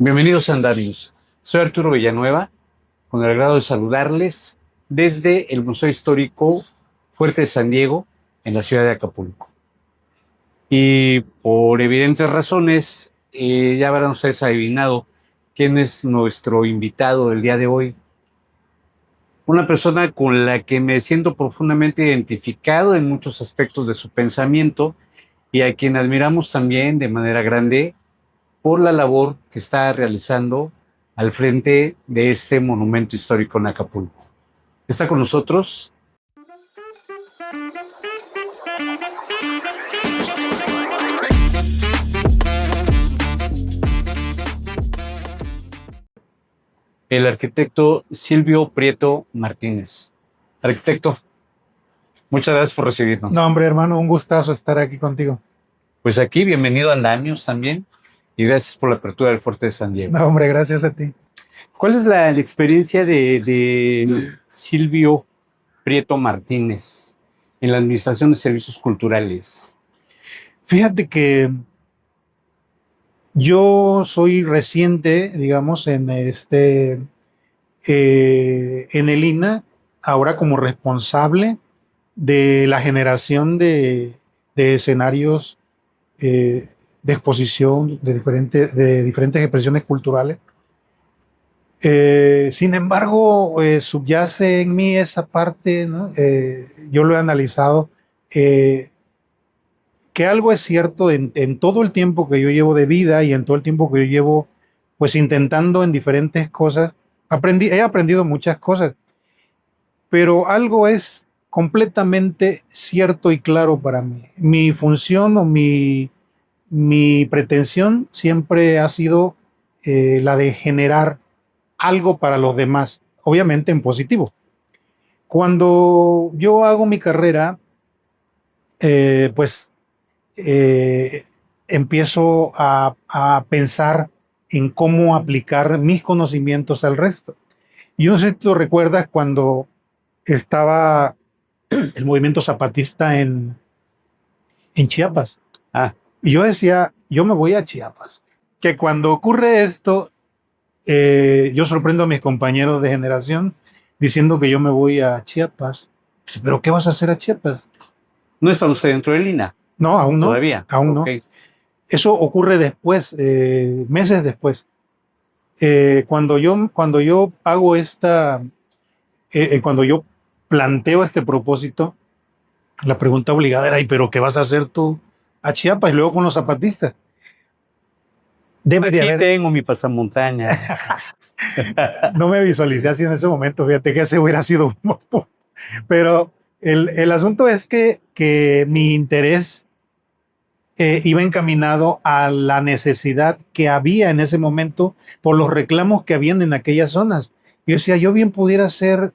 Bienvenidos a Andarius. Soy Arturo Villanueva, con el agrado de saludarles desde el Museo Histórico Fuerte de San Diego, en la ciudad de Acapulco. Y por evidentes razones, ya habrán ustedes adivinado quién es nuestro invitado del día de hoy. Una persona con la que me siento profundamente identificado en muchos aspectos de su pensamiento y a quien admiramos también de manera grande por la labor que está realizando al frente de este monumento histórico en Acapulco. Está con nosotros el arquitecto Silvio Prieto Martínez. Arquitecto, muchas gracias por recibirnos. No, hombre, hermano, un gustazo estar aquí contigo. Pues aquí, bienvenido a Andamios también, y gracias por la apertura del Fuerte de San Diego. No, hombre, gracias a ti. ¿Cuál es la experiencia de Silvio Prieto Martínez en la Administración de Servicios Culturales? Fíjate que yo soy reciente, digamos, en en el INAH, ahora como responsable de la generación de escenarios de exposición de diferentes expresiones culturales. Sin embargo, subyace en mí esa parte, ¿no? Yo lo he analizado, que algo es cierto en todo el tiempo que yo llevo de vida y en todo el tiempo que yo llevo, pues intentando en diferentes cosas. He aprendido muchas cosas, pero algo es completamente cierto y claro para mí. Mi función o mi pretensión siempre ha sido la de generar algo para los demás, obviamente en positivo. Cuando yo hago mi carrera, pues empiezo a pensar en cómo aplicar mis conocimientos al resto. Y no sé si tú recuerdas cuando estaba el movimiento zapatista en Chiapas. Y yo decía, yo me voy a Chiapas. Que cuando ocurre esto, yo sorprendo a mis compañeros de generación diciendo que yo me voy a Chiapas. ¿Pero qué vas a hacer a Chiapas? ¿No está usted dentro del INAH? No, aún no. ¿Todavía? Aún Okay. no. Eso ocurre después, meses después. Cuando yo hago cuando yo planteo este propósito, la pregunta obligada era, ¿y pero qué vas a hacer tú a Chiapas y luego con los zapatistas? Aquí tengo mi pasamontaña. No me visualicé así en ese momento, fíjate que ese hubiera sido. Pero el asunto es que mi interés iba encaminado a la necesidad que había en ese momento por los reclamos que habían en aquellas zonas. Yo decía, yo bien pudiera ser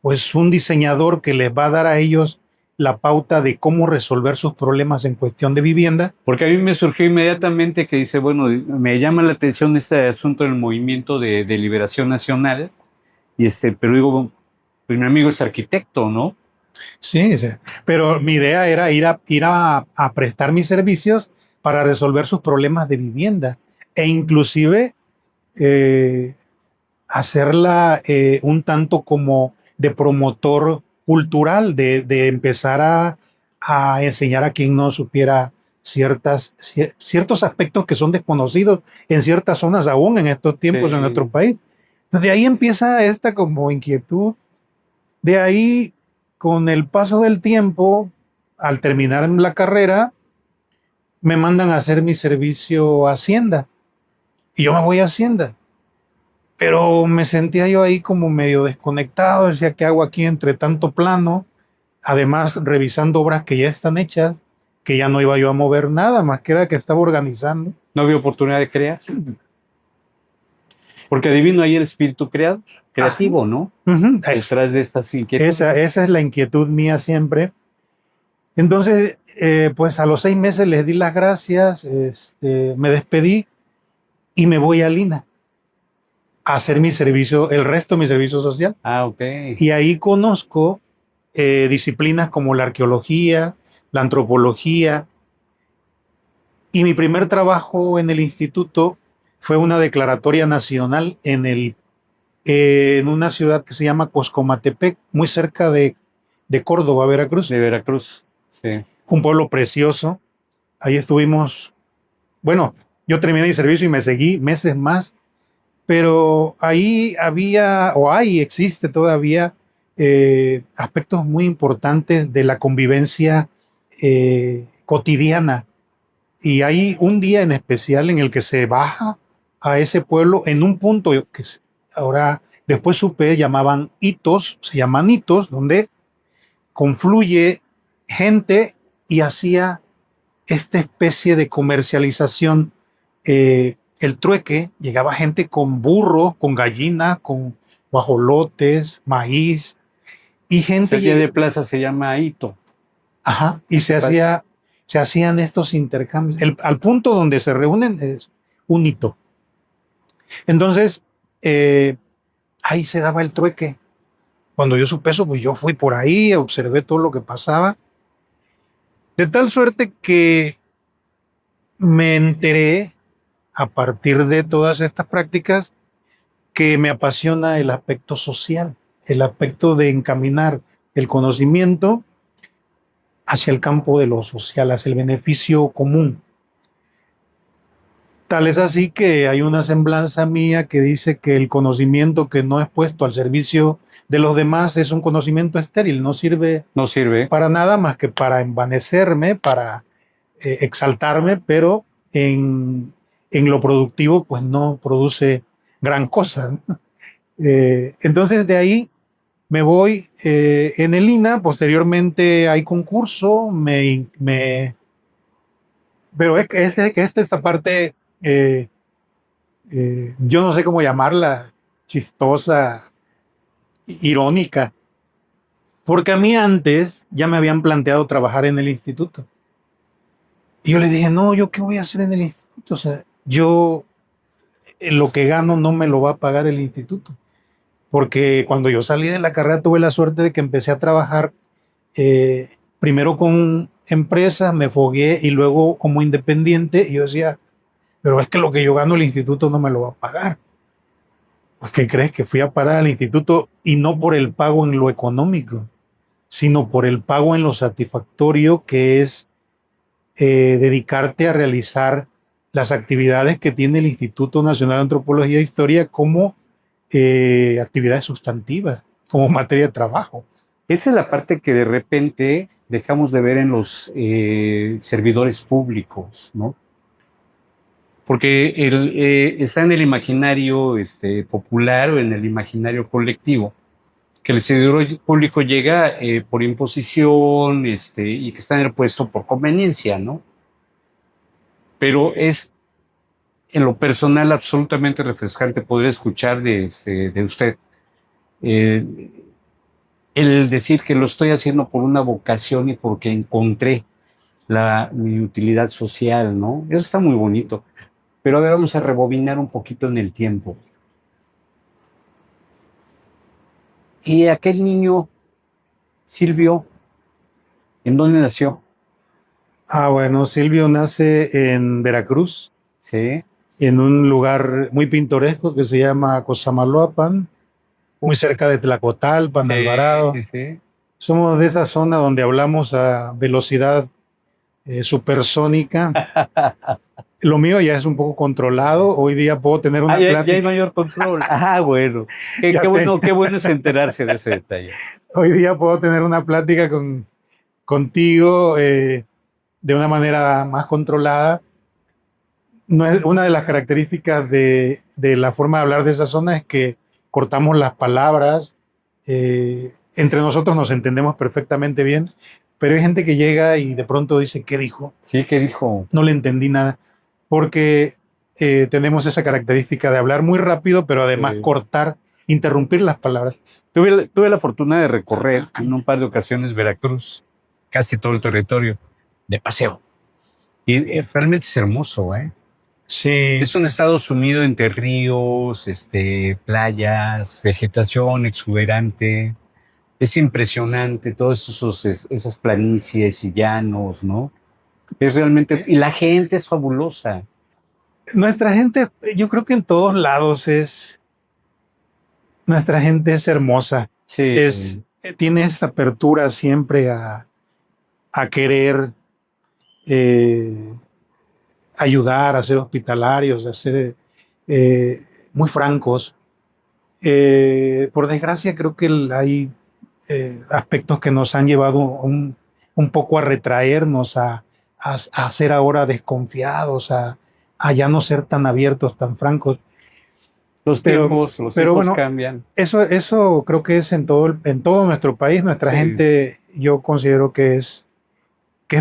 pues un diseñador que les va a dar a ellos la pauta de cómo resolver sus problemas en cuestión de vivienda. Porque a mí me surgió inmediatamente que dice, bueno, me llama la atención este asunto del movimiento de liberación nacional, pero digo, pues mi amigo es arquitecto, ¿no? Sí, sí, pero mi idea era ir a prestar mis servicios para resolver sus problemas de vivienda e inclusive hacerla un tanto como de promotor cultural, de empezar a enseñar a quien no supiera ciertos aspectos que son desconocidos en ciertas zonas aún en estos tiempos en nuestro país. Entonces de ahí empieza esta como inquietud. De ahí, con el paso del tiempo, al terminar la carrera, me mandan a hacer mi servicio a Hacienda. Y yo me voy a Hacienda. Pero me sentía yo ahí como medio desconectado, decía, ¿qué hago aquí entre tanto plano? Además, revisando obras que ya están hechas, que ya no iba yo a mover nada, más que era que estaba organizando. ¿No había oportunidad de crear? Porque adivino ahí el espíritu creativo, ¿no? Detrás de estas inquietudes. Esa es la inquietud mía siempre. Entonces, pues a los 6 meses les di las gracias, me despedí y me voy a Lina a hacer mi servicio, el resto de mi servicio social. Ok. Y ahí conozco disciplinas como la arqueología, la antropología. Y mi primer trabajo en el instituto fue una declaratoria nacional en una ciudad que se llama Coscomatepec, muy cerca de Córdoba, Veracruz. De Veracruz, sí. Un pueblo precioso. Ahí estuvimos, bueno, yo terminé mi servicio y me seguí meses más, pero ahí había, o hay, existe todavía aspectos muy importantes de la convivencia cotidiana. Y hay un día en especial en el que se baja a ese pueblo en un punto que ahora después supe llamaban hitos, se llaman hitos, donde confluye gente y hacía esta especie de comercialización. El trueque, llegaba gente con burros, con gallinas, con guajolotes, maíz, y O sea, gente el día de plaza se llama Hito. ajá, y se hacían estos intercambios. Al punto donde se reúnen es un hito. Entonces, ahí se daba el trueque. Cuando yo supe eso, pues yo fui por ahí, observé todo lo que pasaba, de tal suerte que me enteré a partir de todas estas prácticas que me apasiona el aspecto social, el aspecto de encaminar el conocimiento hacia el campo de lo social, hacia el beneficio común. Tal es así que hay una semblanza mía que dice que el conocimiento que no es puesto al servicio de los demás es un conocimiento estéril, no sirve No sirve. para nada más que para envanecerme, para exaltarme, pero en lo productivo pues no produce gran cosa. Entonces de ahí me voy en el INA, posteriormente hay concurso, pero que esta parte, yo no sé cómo llamarla, chistosa, irónica, porque a mí antes ya me habían planteado trabajar en el instituto. Y yo le dije, no, ¿yo qué voy a hacer en el instituto? O sea, yo lo que gano no me lo va a pagar el instituto. Porque cuando yo salí de la carrera tuve la suerte de que empecé a trabajar primero con empresas, me fogué y luego como independiente. Y yo decía, pero es que lo que yo gano el instituto no me lo va a pagar. Pues, ¿qué crees? Que fui a parar al instituto y no por el pago en lo económico, sino por el pago en lo satisfactorio que es dedicarte a realizar las actividades que tiene el Instituto Nacional de Antropología e Historia como actividades sustantivas, como materia de trabajo. Esa es la parte que de repente dejamos de ver en los servidores públicos, ¿no? Porque está en el imaginario popular o en el imaginario colectivo que el servidor público llega por imposición y que está en el puesto por conveniencia, ¿no? Pero es en lo personal absolutamente refrescante poder escuchar de usted eh, el decir que lo estoy haciendo por una vocación y porque encontré mi utilidad social, ¿no? Eso está muy bonito. Pero a ver, vamos a rebobinar un poquito en el tiempo. ¿Y aquel niño, Silvio, en dónde nació? Ah, bueno, Silvio nace en Veracruz, Sí, en un lugar muy pintoresco que se llama Cosamaloapan, muy cerca de Tlacotalpan, sí, Alvarado. sí, sí. Somos de esa zona donde hablamos a velocidad supersónica. Lo mío ya es un poco controlado. Hoy día puedo tener Ah, una ya hay plática. mayor control. Ah, bueno. Ya te- Qué bueno es enterarse de ese detalle. Hoy día puedo tener una plática contigo de una manera más controlada. No es, una de las características de la forma de hablar de esa zona es que cortamos las palabras. Entre nosotros nos entendemos perfectamente bien, pero hay gente que llega y de pronto dice, ¿qué dijo? Sí, ¿qué dijo? No le entendí nada, porque tenemos esa característica de hablar muy rápido, pero además Sí. cortar, interrumpir las palabras. Tuve la fortuna de recorrer en un par de ocasiones Veracruz, casi todo el territorio, de paseo. Y realmente es hermoso, ¿eh? Sí, Es un estado sumido entre ríos, playas, vegetación exuberante. Es impresionante todos esas planicies y llanos, ¿no? Es realmente, y la gente es fabulosa. Nuestra gente, yo creo que en todos lados nuestra gente es hermosa. Sí, Tiene esta apertura siempre a querer eh, ayudar, a ser hospitalarios, a ser eh, muy francos. Por desgracia, creo que hay aspectos que nos han llevado un poco a retraernos, a ser ahora desconfiados, a ya no ser tan abiertos, tan francos. Pero, los pero tiempos bueno, cambian. eso creo que es en todo nuestro país. Nuestra Sí. gente, yo considero que es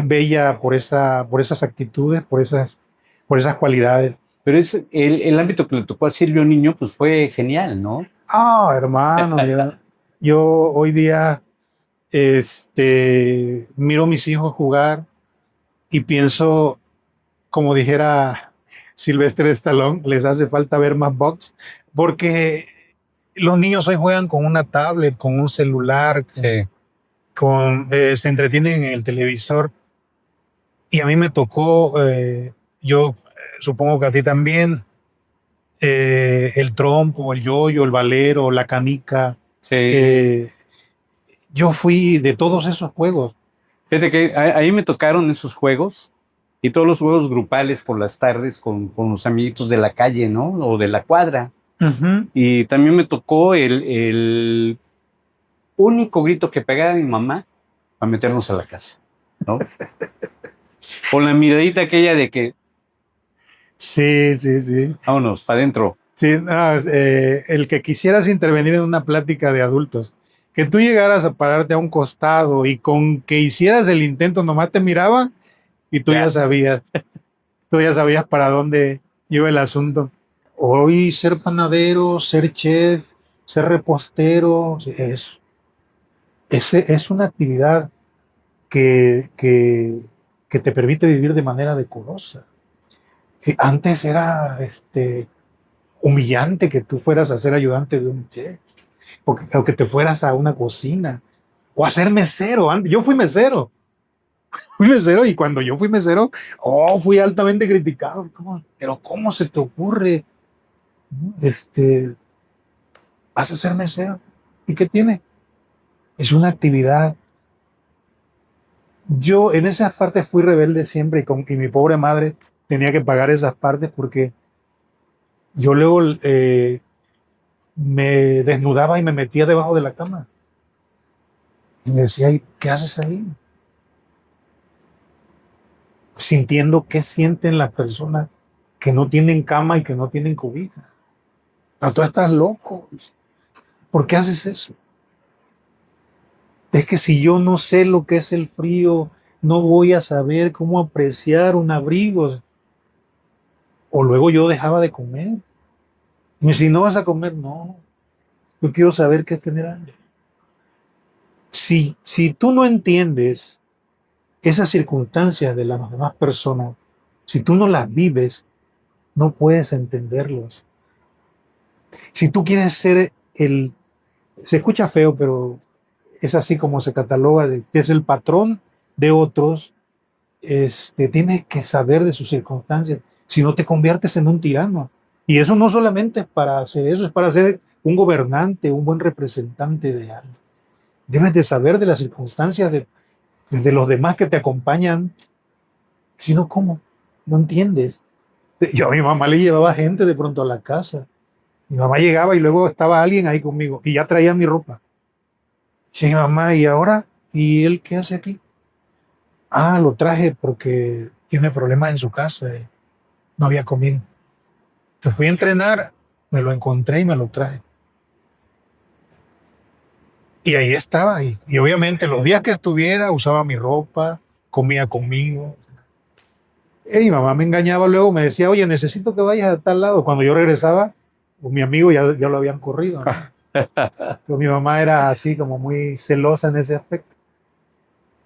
bella por esas actitudes, por esas cualidades. Pero es el ámbito que le tocó a Silvio Niño, pues fue genial, ¿no? Ah, hermano, yo hoy día miro a mis hijos jugar y pienso, como dijera Sylvester Stallone, les hace falta ver más box, porque los niños hoy juegan con una tablet, con un celular, Sí. se entretienen en el televisor. Y a mí me tocó, yo supongo que a ti también, el trompo, el yoyo, el valero, la canica. Sí. eh, yo fui de todos esos juegos. Fíjate que ahí me tocaron esos juegos y todos los juegos grupales por las tardes con los amiguitos de la calle, ¿no? O de la cuadra. Ujú. Y también me tocó el único grito que pegaba mi mamá para meternos a la casa, ¿no? Con la miradita aquella de que Sí, sí, sí. vámonos, para adentro. Sí, no, el que quisieras intervenir en una plática de adultos, que tú llegaras a pararte a un costado y con que hicieras el intento nomás te miraba y Ya. tú ya sabías para dónde iba el asunto. Hoy ser panadero, ser chef, ser repostero, es una actividad que, que, que te permite vivir de manera decorosa. Antes era humillante que tú fueras a ser ayudante de un chef o que te fueras a una cocina o a ser mesero. Yo fui mesero y cuando yo fui mesero, fui altamente criticado. Pero ¿cómo se te ocurre? Este, vas a ser mesero. ¿Y qué tiene? Es una actividad. Yo en esas partes fui rebelde siempre y mi pobre madre tenía que pagar esas partes porque yo luego me desnudaba y me metía debajo de la cama. Y me decía, "¿Y qué haces ahí?" Sintiendo qué sienten las personas que no tienen cama y que no tienen cobija. Pero tú estás loco. ¿Por qué haces eso? Es que si yo no sé lo que es el frío, no voy a saber cómo apreciar un abrigo. O luego yo dejaba de comer. Y si no vas a comer, no. Yo quiero saber qué es tener hambre. Si tú no entiendes esas circunstancias de las demás personas, si tú no las vives, no puedes entenderlos. Si tú quieres ser se escucha feo, pero es así como se cataloga, que es el patrón de otros, tienes que saber de sus circunstancias, si no te conviertes en un tirano. Y eso no solamente es para hacer eso, es para ser un gobernante, un buen representante de algo. Debes de saber de las circunstancias de los demás que te acompañan, si no, ¿cómo? No entiendes. Yo a mi mamá le llevaba gente de pronto a la casa. Mi mamá llegaba y luego estaba alguien ahí conmigo y ya traía mi ropa. Sí, mamá, ¿y ahora? ¿Y él qué hace aquí? Ah, lo traje porque tiene problemas en su casa. No había comido. Te fui a entrenar, me lo encontré y me lo traje. Y ahí estaba. Y obviamente los días que estuviera usaba mi ropa, comía conmigo. Y mi mamá me engañaba luego, me decía, oye, necesito que vayas a tal lado. Cuando yo regresaba, pues mi amigo ya lo habían corrido, ¿no? Entonces, mi mamá era así como muy celosa en ese aspecto.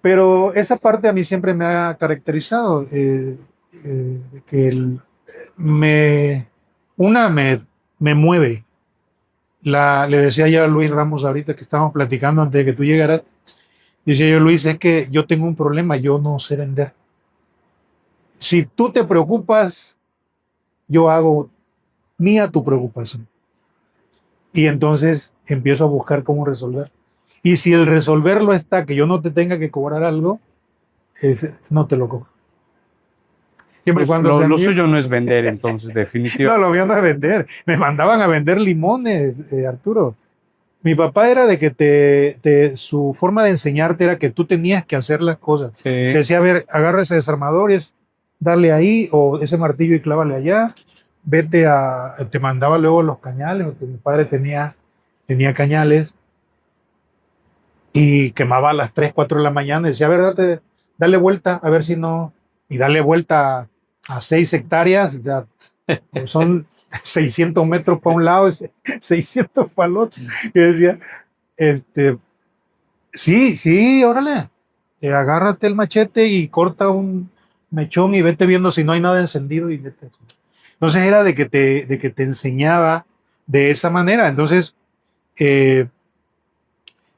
Pero esa parte a mí siempre me ha caracterizado, que me, una me mueve. Le decía yo a Luis Ramos ahorita que estábamos platicando antes de que tú llegaras, decía yo, Luis, es que yo tengo un problema, yo no sé vender. Si tú te preocupas yo hago mía tu preocupación. Y entonces empiezo a buscar cómo resolver. Y si el resolverlo está que yo no te tenga que cobrar algo, no te lo cobro. Siempre y Pues cuando sea lo mío. suyo no es vender, entonces, No, definitivamente. lo mío no es vender. Me mandaban a vender limones, Arturo. Mi papá era de que su forma de enseñarte era que tú tenías que hacer las cosas. Te Sí. decía, a ver, agarra ese desarmador y darle ahí, o ese martillo y clávale allá. Te mandaba luego los cañales, porque mi padre tenía cañales y quemaba a las 3 4 de la mañana. Y decía, a ver, dale vuelta, a ver si no. Y dale vuelta a 6 hectáreas, ya, pues son 600 metros para un lado, 600 para el otro. Y decía, este, sí, sí, órale, agárrate el machete y corta un mechón y vete viendo si no hay nada encendido y vete. Entonces era de que te enseñaba de esa manera. Entonces, eh,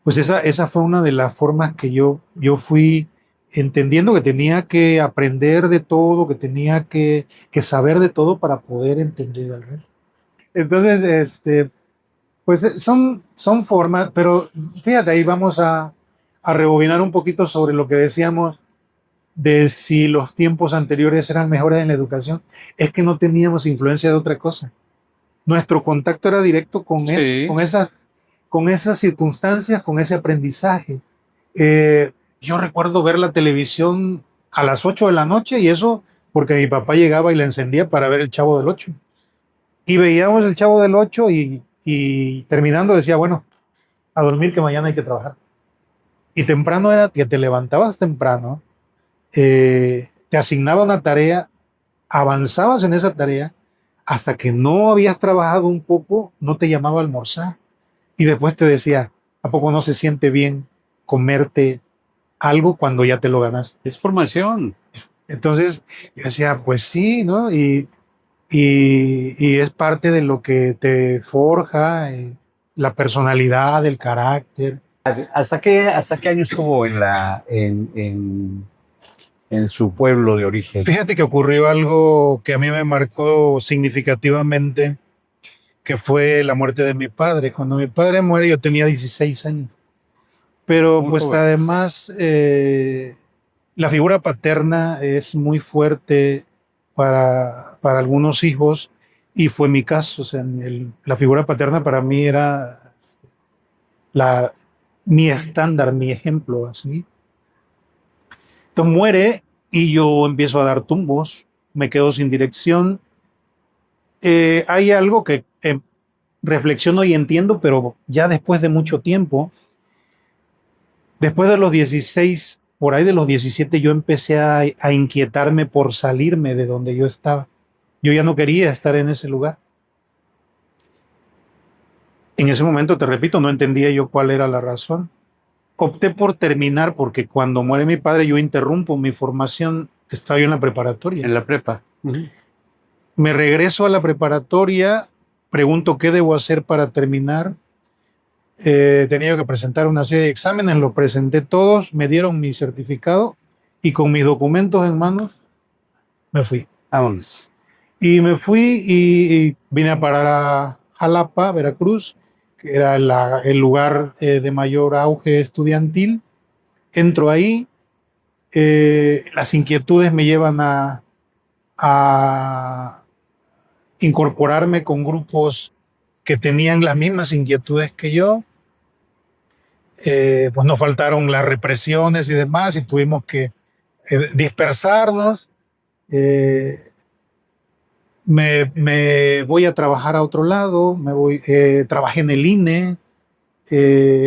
pues esa fue una de las formas que yo fui entendiendo que tenía que aprender de todo, que tenía que saber de todo para poder entender al resto. Entonces, pues son formas, pero fíjate, ahí vamos a rebobinar un poquito sobre lo que decíamos de si los tiempos anteriores eran mejores en la educación. Es que no teníamos influencia de otra cosa. Nuestro contacto era directo Sí. con esas circunstancias, con ese aprendizaje. Yo recuerdo ver la televisión a las 8 de la noche y eso porque mi papá llegaba y la encendía para ver el Chavo del Ocho. Y veíamos el Chavo del Ocho y terminando decía, bueno, a dormir que mañana hay que trabajar. Y temprano era que te levantabas temprano, te asignaba una tarea, avanzabas en esa tarea, hasta que no habías trabajado un poco, no te llamaba a almorzar. Y después te decía, ¿a poco no se siente bien comerte algo cuando ya te lo ganaste? Es formación. Entonces, yo decía, pues sí, ¿no? Y es parte de lo que te forja la personalidad, el carácter. Hasta qué año estuvo en su pueblo de origen? Fíjate que ocurrió algo que a mí me marcó significativamente, que fue la muerte de mi padre. Cuando mi padre muere yo tenía 16 años, pero Muy pues joven. además la figura paterna es muy fuerte para algunos hijos y fue mi caso. O sea, la figura paterna para mí era la, mi estándar, mi ejemplo, así. Entonces muere y yo empiezo a dar tumbos, me quedo sin dirección. Hay algo que reflexiono y entiendo, pero ya después de mucho tiempo, después de los 16, por ahí de los 17, yo empecé a inquietarme por salirme de donde yo estaba. Yo ya no quería estar en ese lugar. En ese momento, te repito, no entendía yo cuál era la razón. Opté por terminar porque cuando muere mi padre yo interrumpo mi formación, estaba yo en la preparatoria. En la prepa. Ujú. Me regreso a la preparatoria, pregunto qué debo hacer para terminar. He tenido que presentar una serie de exámenes, lo presenté todos, me dieron mi certificado y con mis documentos en manos me fui. Vámonos. Y me fui y vine a parar a Jalapa, Veracruz, que era el lugar de mayor auge estudiantil. Entro ahí, las inquietudes me llevan a incorporarme con grupos que tenían las mismas inquietudes que yo. Pues no faltaron las represiones y demás y tuvimos que dispersarnos. Eh, me voy a trabajar a otro lado, trabajé en el INE.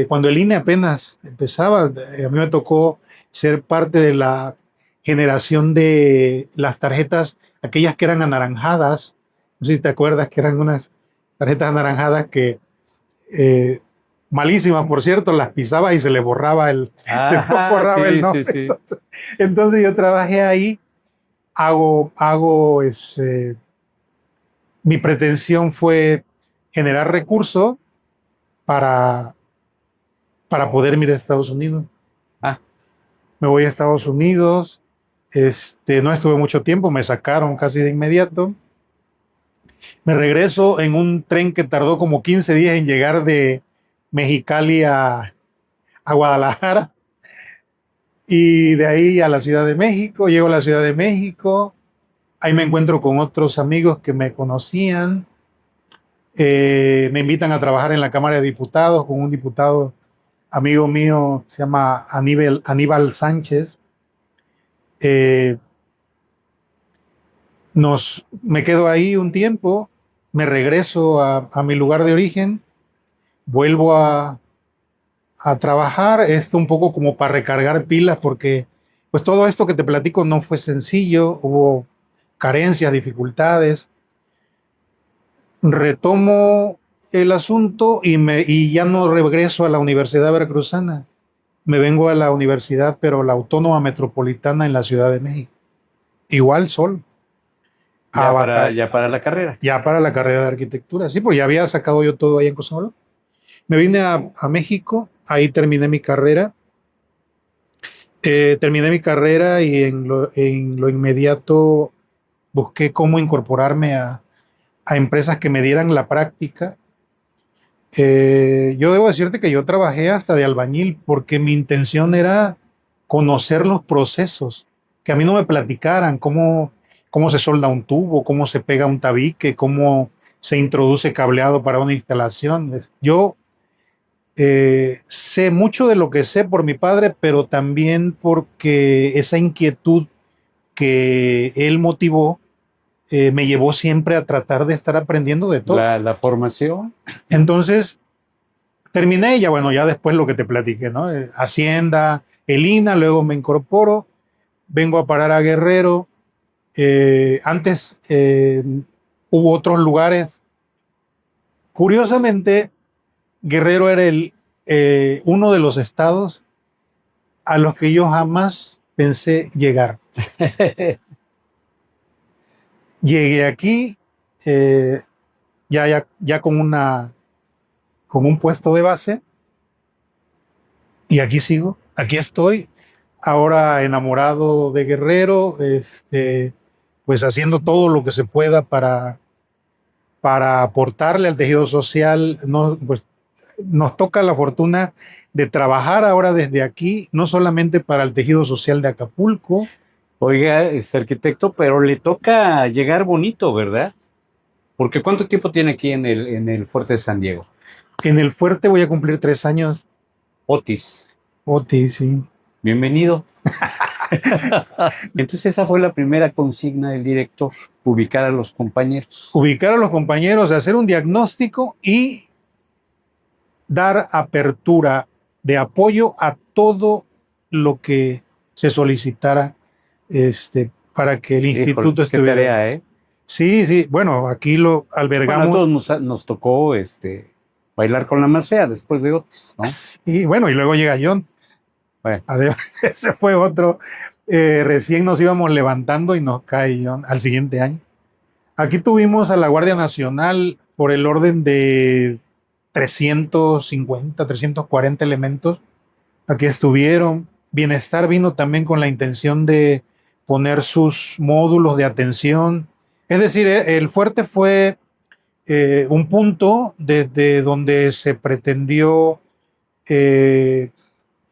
Cuando el INE apenas empezaba, a mí me tocó ser parte de la generación de las tarjetas, aquellas que eran anaranjadas. No sé si te acuerdas que eran unas tarjetas anaranjadas que eh, malísimas, por cierto, las pisaba y se le borraba se le Ajá, borraba el sí, sí, nombre. sí. Entonces yo trabajé ahí, hago mi pretensión fue generar recursos para, para poder ir a Estados Unidos. Ah, Me voy a Estados Unidos, no estuve mucho tiempo, me sacaron casi de inmediato Me regreso en un tren que tardó como 15 días en llegar de Mexicali a Guadalajara y de ahí a la Ciudad de México. Llego a la Ciudad de México, ahí me encuentro con otros amigos que me conocían. Me invitan a trabajar en la Cámara de Diputados con un diputado amigo mío, se llama Aníbal Sánchez. Eh, Me quedo ahí un tiempo, me regreso a mi lugar de origen, vuelvo a trabajar, esto un poco como para recargar pilas, porque pues todo esto que te platico no fue sencillo, hubo carencias, dificultades. Retomo el asunto y ya no regreso a la Universidad Veracruzana, me vengo a la universidad, pero la Autónoma Metropolitana en la Ciudad de México, igual solo, a Ya para la carrera. ya para la carrera de arquitectura. Sí, pues ya había sacado yo todo ahí en Cosamolo. Me vine a México, ahí terminé mi carrera. Terminé mi carrera y en lo inmediato busqué cómo incorporarme a empresas que me dieran la práctica. Yo debo decirte que yo trabajé hasta de albañil porque mi intención era conocer los procesos, que a mí no me platicaran cómo se solda un tubo, cómo se pega un tabique, cómo se introduce cableado para una instalación. Yo sé mucho de lo que sé por mi padre, pero también porque esa inquietud que él motivó me llevó siempre a tratar de estar aprendiendo de todo. La formación. Entonces, terminé y ya, bueno, ya después lo que te platiqué, ¿no? Hacienda, el INA, luego me incorporo, vengo a parar a Guerrero. Antes hubo otros lugares. Curiosamente, Guerrero era uno de los estados a los que yo jamás pensé llegar. Llegué aquí ya con un puesto de base y aquí sigo, aquí estoy, ahora enamorado de Guerrero, pues haciendo todo lo que se pueda para aportarle al tejido social. No, pues nos toca la fortuna de trabajar ahora desde aquí, no solamente para el tejido social de Acapulco. Oiga, arquitecto, pero le toca llegar bonito, ¿verdad? Porque ¿cuánto tiempo tiene aquí en el Fuerte de San Diego? En el fuerte voy a cumplir 3 años. Otis, Otis, sí. bienvenido. Entonces esa fue la primera consigna del director, ubicar a los compañeros. Ubicar a los compañeros, hacer un diagnóstico y dar apertura de apoyo a todo lo que se solicitara para que el Híjole, instituto qué estuviera. tarea, ¿eh? Sí, sí, bueno, aquí lo Bueno, a albergamos. todos nos tocó bailar con la más fea después de Otis, ¿no? Sí, bueno, y luego llega John. Bueno, Ese fue otro. Recién nos íbamos levantando y nos cae John al siguiente año. Aquí tuvimos a la Guardia Nacional por el orden de 350, 340 elementos. Aquí estuvieron. Bienestar vino también con la intención de poner sus módulos de atención. Es decir, el fuerte fue un punto desde donde se pretendió que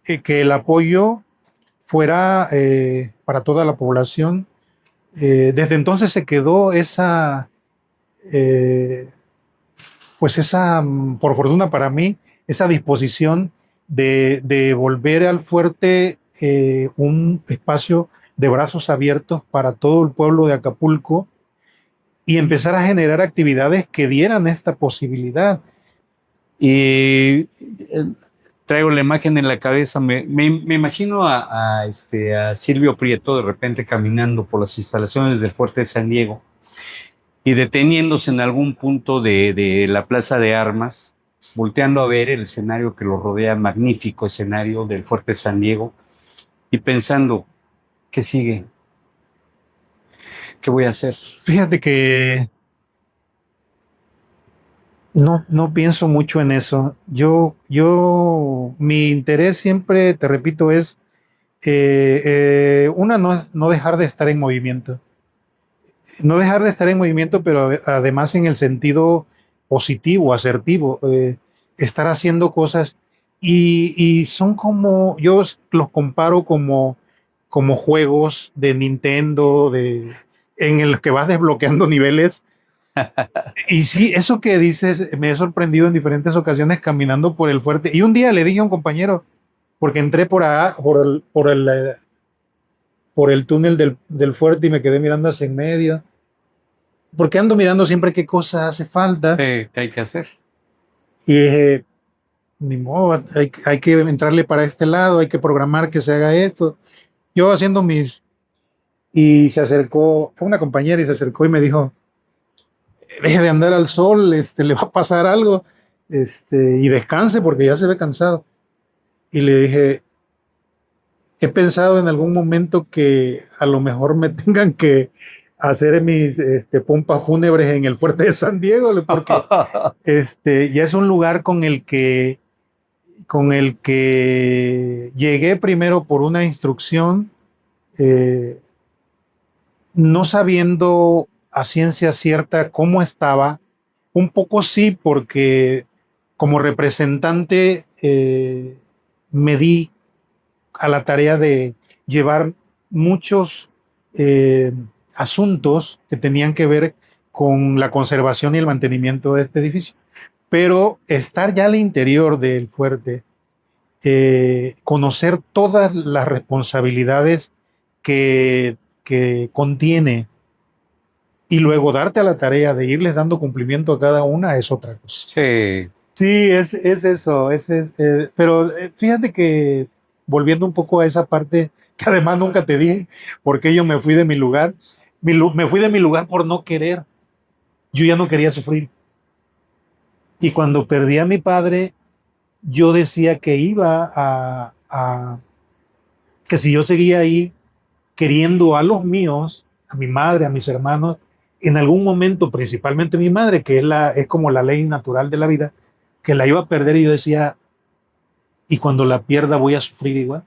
el apoyo fuera para toda la población. Desde entonces se quedó eh, por fortuna para mí, esa disposición de volver al fuerte un espacio de brazos abiertos para todo el pueblo de Acapulco y empezar a generar actividades que dieran esta posibilidad. y traigo la imagen en la cabeza, me imagino a Silvio Prieto de repente caminando por las instalaciones del Fuerte de San Diego y deteniéndose en algún punto de la Plaza de Armas, volteando a ver el escenario que lo rodea, magnífico escenario del Fuerte de San Diego, y pensando, ¿qué sigue? ¿Qué voy a hacer? Fíjate que no pienso mucho en eso. Mi interés siempre, te repito, es una, no dejar de estar en movimiento. no dejar de estar en movimiento, pero además en el sentido positivo, asertivo, estar haciendo cosas y son como, yo los comparo como juegos de Nintendo, en el que vas desbloqueando niveles. Y sí, eso que dices me he sorprendido en diferentes ocasiones caminando por el fuerte. Y un día le dije a un compañero, porque entré por el túnel del fuerte y me quedé mirando hacia en medio, porque ando mirando siempre qué cosa hace falta. Sí, ¿qué hay que hacer? Y dije, ni modo, hay que entrarle para este lado, hay que programar que se haga esto. Yo haciendo mis... Y se acercó, fue una compañera y se acercó y me dijo, deje de andar al sol, le va a pasar algo, y descanse porque ya se ve cansado. Y le dije, he pensado en algún momento que a lo mejor me tengan que hacer mis pompas fúnebres en el fuerte de San Diego, porque ya es un lugar con el que llegué primero por una instrucción, eh, no sabiendo a ciencia cierta cómo estaba, un poco sí, porque como representante me di a la tarea de llevar muchos eh, asuntos que tenían que ver con la conservación y el mantenimiento de este edificio. Pero estar ya al interior del fuerte, conocer todas las responsabilidades que contiene y luego darte a la tarea de irles dando cumplimiento a cada una es otra cosa. Sí, Sí, es eso. Pero fíjate que volviendo un poco a esa parte que además nunca te dije, porque yo me fui de mi lugar, me fui de mi lugar por no querer. Yo ya no quería sufrir. Y cuando perdí a mi padre, yo decía que que si yo seguía ahí queriendo a los míos, a mi madre, a mis hermanos, en algún momento, principalmente mi madre, que es como la ley natural de la vida, que la iba a perder y yo decía, y cuando la pierda voy a sufrir igual.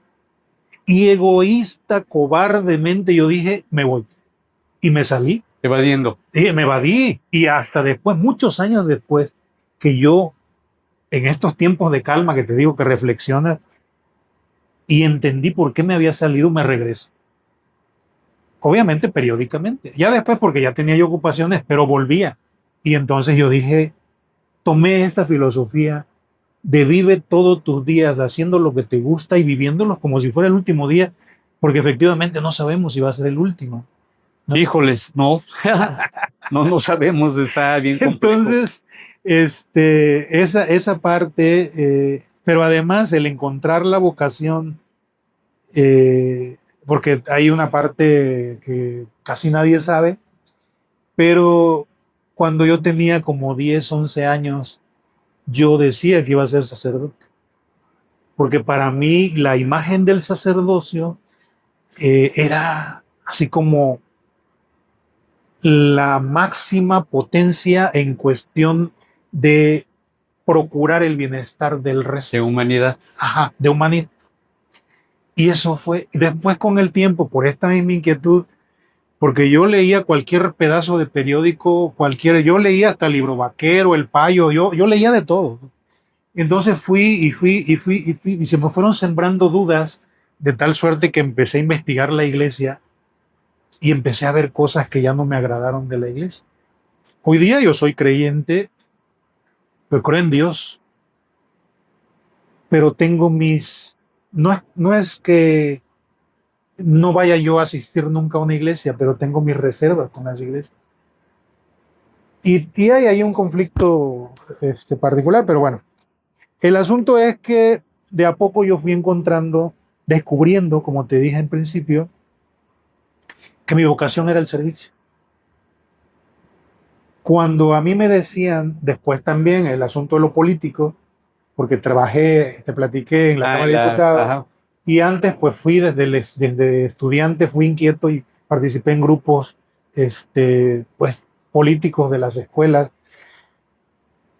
Y egoísta, cobardemente, yo dije, me voy. Y me salí, evadiendo. y me evadí. Y hasta después, muchos años después, que yo, en estos tiempos de calma que te digo que reflexionas, y entendí por qué me había salido, me regresé. Obviamente periódicamente. Ya después porque ya tenía yo ocupaciones, pero volvía. Y entonces yo dije, tomé esta filosofía de vive todos tus días haciendo lo que te gusta y viviéndolos como si fuera el último día, porque efectivamente no sabemos si va a ser el último, ¿no? Híjoles, no, no sabemos, está bien complejo. Entonces, esa parte, pero además el encontrar la vocación, porque hay una parte que casi nadie sabe, pero cuando yo tenía como 10 11 años, yo decía que iba a ser sacerdote, porque para mí la imagen del sacerdocio era así como la máxima potencia en cuestión de procurar el bienestar del resto. De humanidad. Ajá, de humanidad. Y eso fue, después con el tiempo, por esta misma inquietud, porque yo leía cualquier pedazo de periódico, yo leía hasta el Libro Vaquero, El Payo, yo leía de todo. Entonces y se me fueron sembrando dudas de tal suerte que empecé a investigar la iglesia y empecé a ver cosas que ya no me agradaron de la iglesia. Hoy día yo soy creyente, yo creo en Dios, pero tengo no es que no vaya yo a asistir nunca a una iglesia, pero tengo mis reservas con las iglesias. Y hay ahí un conflicto particular, pero bueno, el asunto es que de a poco yo fui descubriendo, como te dije en principio, que mi vocación era el servicio. Cuando a mí me decían, después también el asunto de lo político, porque trabajé, te platiqué en la Cámara de Diputados, Ajá. y antes pues fui desde estudiante, fui inquieto y participé en grupos pues políticos de las escuelas.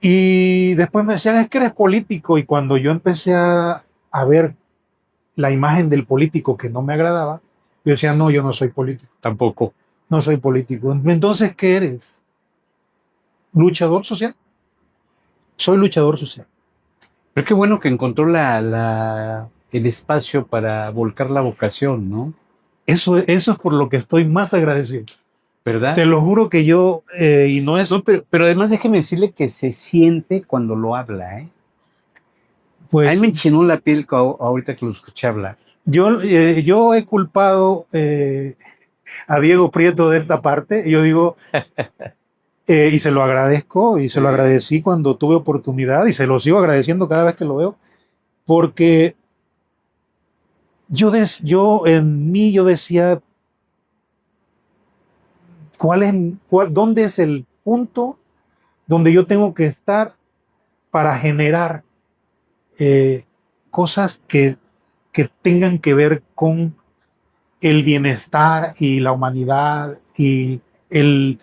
Y después me decían, es que eres político, y cuando yo empecé a ver la imagen del político que no me agradaba, yo decía, no, yo no soy político. Tampoco. no soy político. Entonces, ¿qué eres? ¿Luchador social? Soy luchador social. Pero qué bueno que encontró el espacio para volcar la vocación, ¿no? Eso es por lo que estoy más agradecido. ¿Verdad? Te lo juro que yo, y no es, No, pero además déjeme decirle que se siente cuando lo habla, ¿eh? A mí pues me enchinó la piel ahorita que lo escuché hablar. yo he culpado a Diego Prieto de esta parte. Yo digo, y se lo agradezco y se lo Sí. agradecí cuando tuve oportunidad y se lo sigo agradeciendo cada vez que lo veo, porque yo en mí yo decía, ¿dónde es el punto donde yo tengo que estar para generar eh, cosas que tengan que ver con el bienestar y la humanidad y el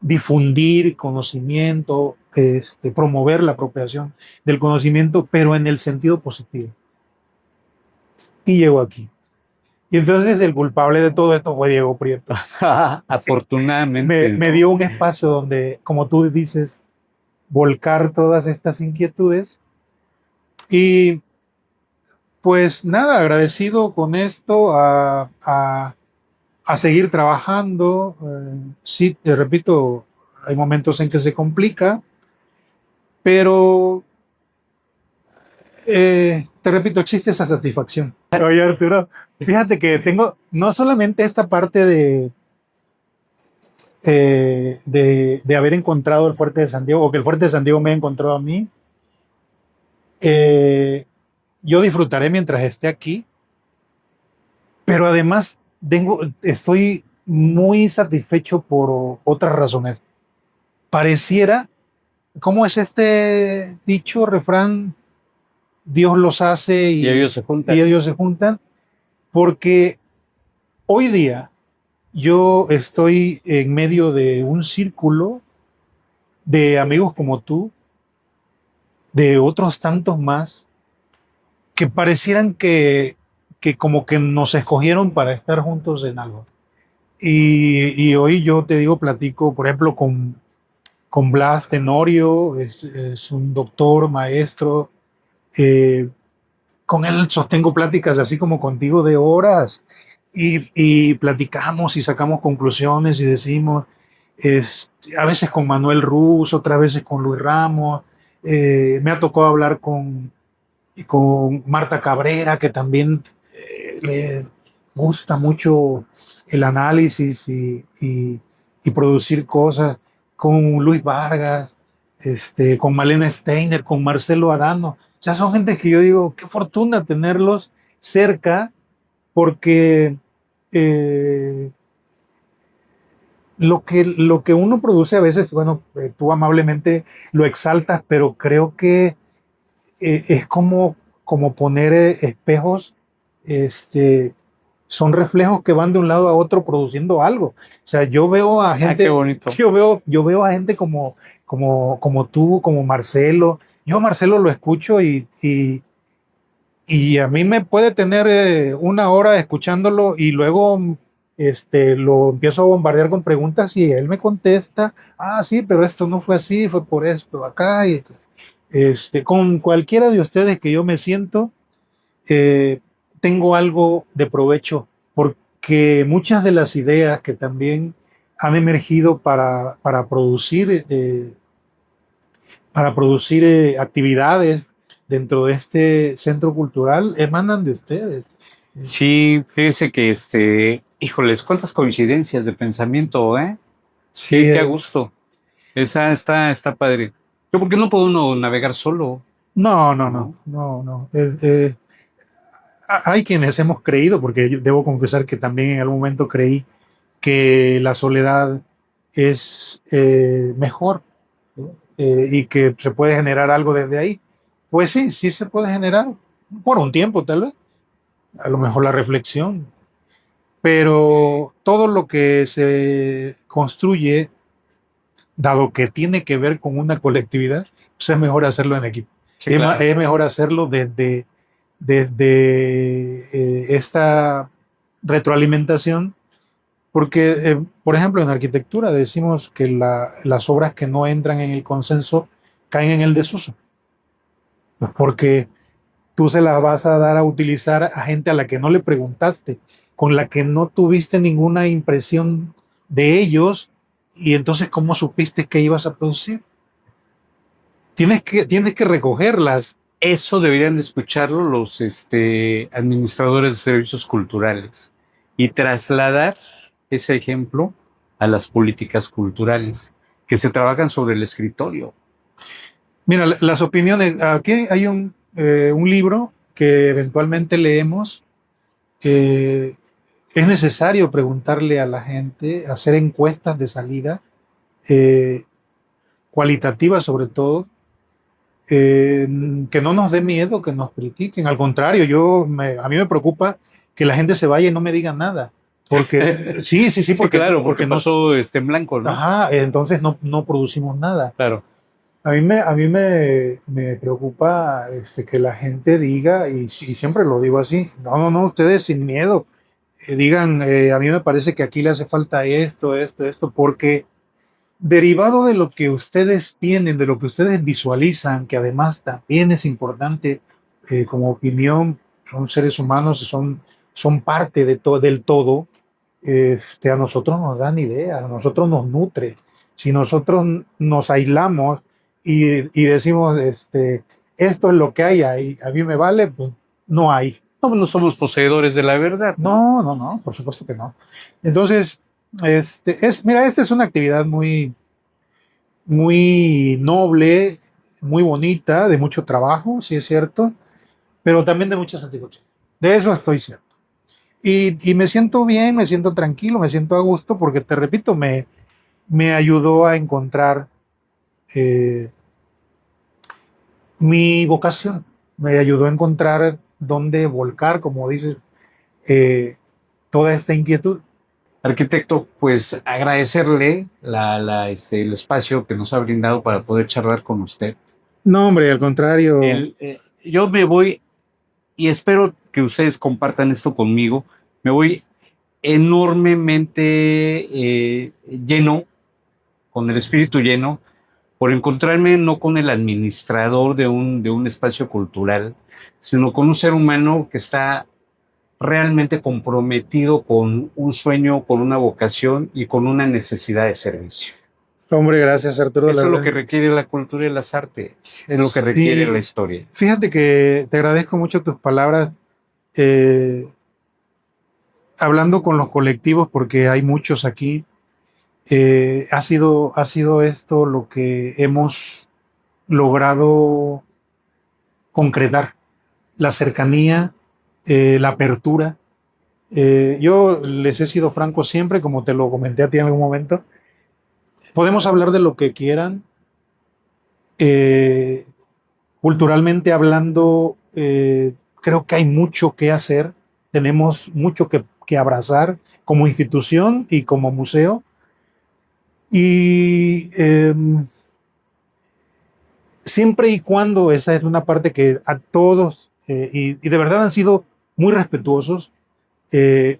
difundir conocimiento, promover la apropiación del conocimiento, pero en el sentido positivo? Y llego aquí. Y entonces el culpable de todo esto fue Diego Prieto. Afortunadamente, Me ¿no? dio un espacio donde, como tú dices, volcar todas estas inquietudes. Y pues nada, agradecido con esto a seguir trabajando. Sí, te repito, hay momentos en que se complica, pero te repito, existe esa satisfacción. Oye, Arturo, fíjate que tengo no solamente esta parte de haber encontrado el Fuerte de San Diego, o que el Fuerte de San Diego me ha encontrado a mí. eh, yo disfrutaré mientras esté aquí, pero además estoy muy satisfecho por otras razones. Pareciera, ¿cómo es este dicho, refrán? Dios los hace Y ellos se y juntan. ellos se juntan, porque hoy día yo estoy en medio de un círculo de amigos como tú, de otros tantos más, que parecieran que como que nos escogieron para estar juntos en algo. Y hoy yo te digo, platico, por ejemplo, con Blas Tenorio, es un doctor, maestro. Con él sostengo pláticas así como contigo de horas y platicamos y sacamos conclusiones y decimos, a veces con Manuel Ruz, otras veces con Luis Ramos. Me ha tocado hablar con Marta Cabrera, que también le gusta mucho el análisis y producir cosas, con Luis Vargas, con Malena Steiner, con Marcelo Arano. O sea, son gente que yo digo, qué fortuna tenerlos cerca, porque eh, lo que uno produce a veces, bueno, tú amablemente lo exaltas, pero creo que es como poner espejos, este, son reflejos que van de un lado a otro produciendo algo. O sea, yo veo a Ah, qué gente, bonito. yo veo a gente como tú, como Marcelo. Yo a Marcelo lo escucho y a mí me puede tener una hora escuchándolo y luego lo empiezo a bombardear con preguntas y él me contesta, ah, sí, pero esto no fue así, fue por esto, acá. Con cualquiera de ustedes que yo me siento, eh, tengo algo de provecho, porque muchas de las ideas que también han emergido para producir actividades dentro de este centro cultural emanan de ustedes. Sí, fíjese que híjoles, cuántas coincidencias de pensamiento, ¿eh? Sí, Qué a gusto. Esa está padre. Yo, ¿por qué no puedo uno navegar solo? no, no, no, ¿No? no, no. Hay quienes hemos creído, porque yo debo confesar que también en algún momento creí que la soledad es mejor, ¿no? Y que se puede generar algo desde ahí. Pues sí, sí se puede generar por un tiempo tal vez, a lo mejor la reflexión, pero todo lo que se construye, dado que tiene que ver con una colectividad, pues es mejor hacerlo en equipo. Sí, claro. Es mejor hacerlo desde esta retroalimentación, Porque, por ejemplo, en arquitectura decimos que las obras que no entran en el consenso caen en el desuso, pues porque tú se las vas a dar a utilizar a gente a la que no le preguntaste, con la que no tuviste ninguna impresión de ellos, y entonces, ¿cómo supiste que ibas a producir? Tienes que recogerlas. Eso deberían de escucharlo los administradores de servicios culturales y trasladar ese ejemplo a las políticas culturales que se trabajan sobre el escritorio. Mira, las opiniones, aquí hay un libro que eventualmente leemos. eh, es necesario preguntarle a la gente, hacer encuestas de salida, eh, cualitativas sobre todo, eh, que no nos dé miedo que nos critiquen. Al contrario, a mí me preocupa que la gente se vaya y no me diga nada. Porque, sí, sí, sí, Sí, claro, porque porque no, pasó en blanco, ¿no? ajá, entonces no producimos nada. Claro. A mí me preocupa que la gente diga, y siempre lo digo así, no, no, no, ustedes sin miedo, digan, a mí me parece que aquí le hace falta esto, esto, esto, porque derivado de lo que ustedes tienen, de lo que ustedes visualizan, que además también es importante como opinión, son seres humanos, son parte del todo, a nosotros nos dan ideas, a nosotros nos nutre. Si nosotros nos aislamos y decimos, esto es lo que hay ahí, a mí me vale, pues no hay. No, pues no somos poseedores de la verdad, ¿no? No, no, no, por supuesto que no. Entonces, mira, esta es una actividad muy, muy noble, muy bonita, de mucho trabajo, sí es cierto, pero también de mucha satisfacción. De eso estoy cierto. Y me siento bien, me siento tranquilo, me siento a gusto, porque te repito, me ayudó a encontrar eh, mi vocación, me ayudó a encontrar dónde volcar, como dices, eh, toda esta inquietud. Arquitecto, pues agradecerle el espacio que nos ha brindado para poder charlar con usted. No, hombre, al contrario. Yo me voy y espero que ustedes compartan esto conmigo. Me voy enormemente lleno, con el espíritu lleno, por encontrarme no con el administrador de un espacio cultural, sino con un ser humano que está realmente comprometido con un sueño, con una vocación y con una necesidad de servicio. Hombre, gracias, Arturo, la Eso es lo verdad. que requiere la cultura y las artes, es lo que requiere la Sí, historia. fíjate que te agradezco mucho tus palabras, eh, hablando con los colectivos, porque hay muchos aquí. Ha sido esto lo que hemos logrado concretar, la cercanía, la apertura. Yo les he sido franco siempre, como te lo comenté a ti en algún momento. Podemos hablar de lo que quieran. eh, Culturalmente hablando, creo que hay mucho que hacer, tenemos mucho que abrazar como institución y como museo. Y siempre y cuando, esa es una parte que a todos, y de verdad han sido muy respetuosos,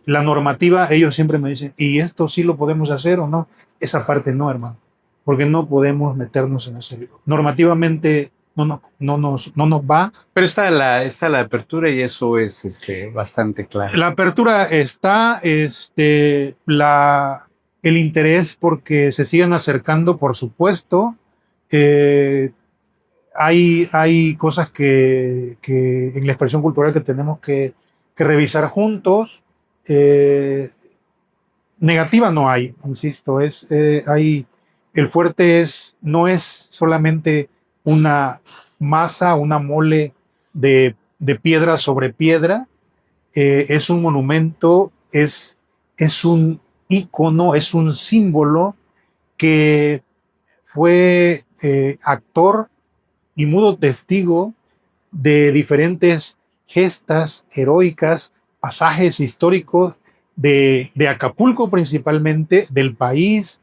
la normativa, ellos siempre me dicen, ¿y esto sí lo podemos hacer o no? Esa parte no, hermano, porque no podemos meternos en ese lío. Normativamente no nos va. Pero está la apertura y eso es bastante claro. La apertura está, el interés porque se sigan acercando, por supuesto. Eh, hay cosas que en la expresión cultural que tenemos que revisar juntos. Eh, Negativa no hay, insisto, el fuerte no es solamente una masa, una mole de piedra sobre piedra. Es un monumento, es un ícono, es un símbolo que fue actor y mudo testigo de diferentes gestas heroicas, pasajes históricos de Acapulco principalmente, del país,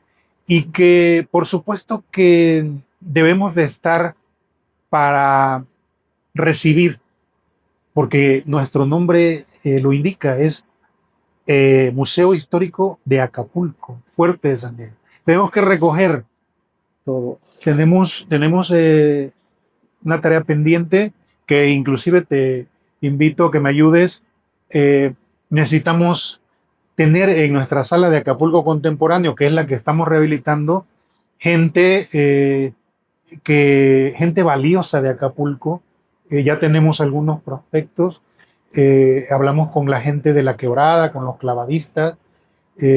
y que por supuesto que debemos de estar para recibir, porque nuestro nombre lo indica, es Museo Histórico de Acapulco, Fuerte de San Diego. Tenemos que recoger todo. Tenemos una tarea pendiente que inclusive te invito a que me ayudes. Necesitamos tener en nuestra sala de Acapulco Contemporáneo, que es la que estamos rehabilitando, gente, gente valiosa de Acapulco. Ya tenemos algunos prospectos. Hablamos con la gente de La Quebrada, con los clavadistas.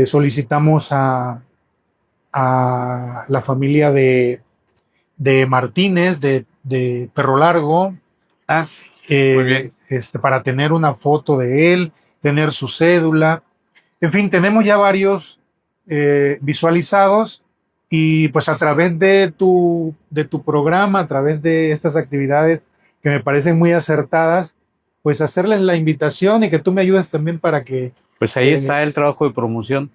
Solicitamos a la familia de Martínez, de Perro Largo, Ah, muy bien. para tener una foto de él, tener su cédula. En fin, tenemos ya varios visualizados y pues a través de tu programa, a través de estas actividades que me parecen muy acertadas, pues hacerles la invitación y que tú me ayudes también para que... Pues ahí está el trabajo de promoción.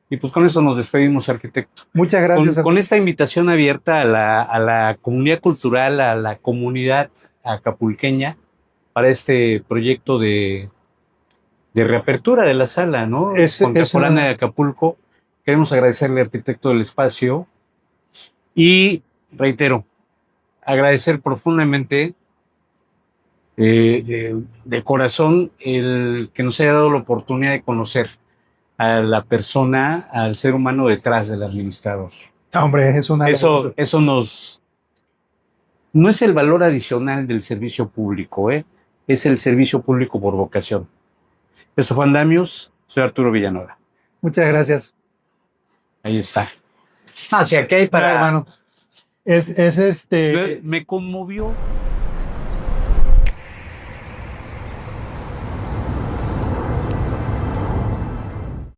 Y pues con eso nos despedimos, arquitecto. Muchas gracias. Con esta invitación abierta a la comunidad cultural, a la comunidad acapulqueña, para este proyecto de reapertura de la sala, ¿no? Contemporánea de Acapulco. Queremos agradecerle al arquitecto del espacio y, reitero, agradecer profundamente de corazón el que nos haya dado la oportunidad de conocer a la persona, al ser humano detrás del administrador. Hombre, es una... Eso no es el valor adicional del servicio público, es el servicio público por vocación. Esto fue Andamios, soy Arturo Villanueva. Muchas gracias. Ahí está. Ah, o sea, ¿qué hay para...? Hermano, es Me conmovió